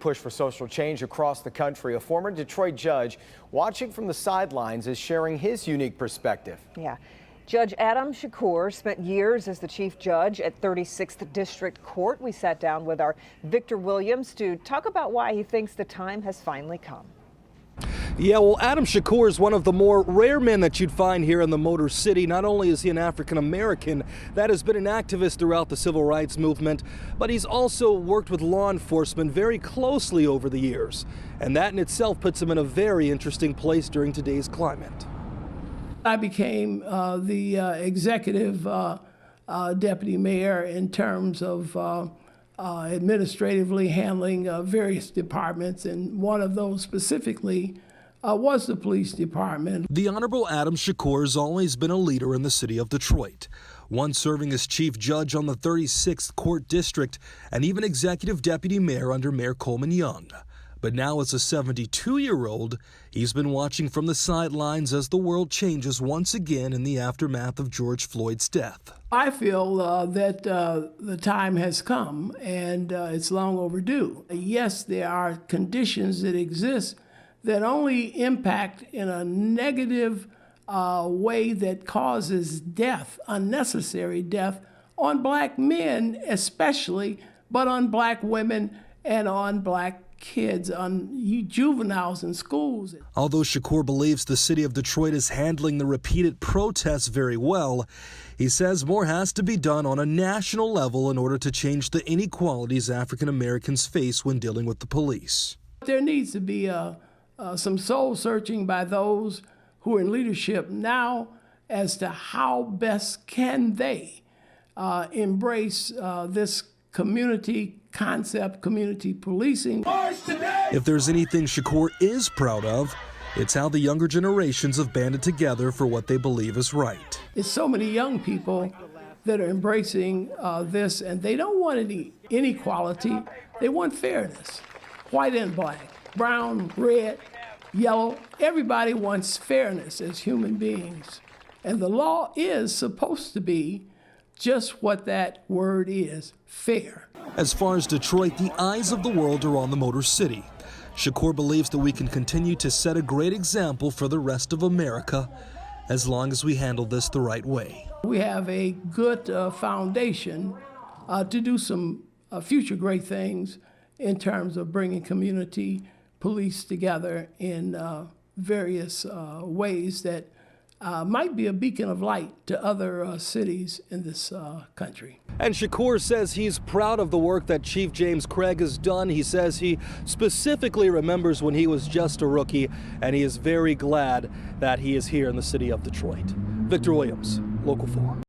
push for social change across the country. A former Detroit judge watching from the sidelines is sharing his unique perspective. Yeah. Judge Adam Shakur spent years as the chief judge at 36th District Court. We sat down with our Victor Williams to talk about why he thinks the time has finally come. Yeah, well, Adam Shakur is one of the more rare men that you'd find here in the Motor City. Not only is he an African-American that has been an activist throughout the civil rights movement, but he's also worked with law enforcement very closely over the years. And that in itself puts him in a very interesting place during today's climate. I became the executive deputy mayor in terms of administratively handling various departments, and one of those specifically was the police department. The Honorable Adam Shakur has always been a leader in the city of Detroit, once serving as chief judge on the 36th Court District and even executive deputy mayor under Mayor Coleman Young. But now as a 72-year-old, he's been watching from the sidelines as the world changes once again in the aftermath of George Floyd's death. I feel that the time has come, and it's long overdue. Yes, there are conditions that exist that only impact in a negative way that causes death, unnecessary death, on black men especially, but on black women and on black kids, on juveniles in schools. Although Shakur believes the city of Detroit is handling the repeated protests very well, he says more has to be done on a national level in order to change the inequalities African Americans face when dealing with the police. There needs to be some soul searching by those who are in leadership now as to how best can they embrace this community concept, community policing. If there's anything Shakur is proud of, it's how the younger generations have banded together for what they believe is right. It's so many young people that are embracing this, and they don't want any inequality. They want fairness. White and black, brown, red, yellow. Everybody wants fairness as human beings. And the law is supposed to be just what that word is, fair. As far as Detroit, the eyes of the world are on the Motor City. Shakur believes that we can continue to set a great example for the rest of America as long as we handle this the right way. We have a good foundation to do some future great things in terms of bringing community police together in various ways that might be a beacon of light to other cities in this country. And Shakur says he's proud of the work that Chief James Craig has done. He says he specifically remembers when he was just a rookie, and he is very glad that he is here in the city of Detroit. Victor Williams, Local 4.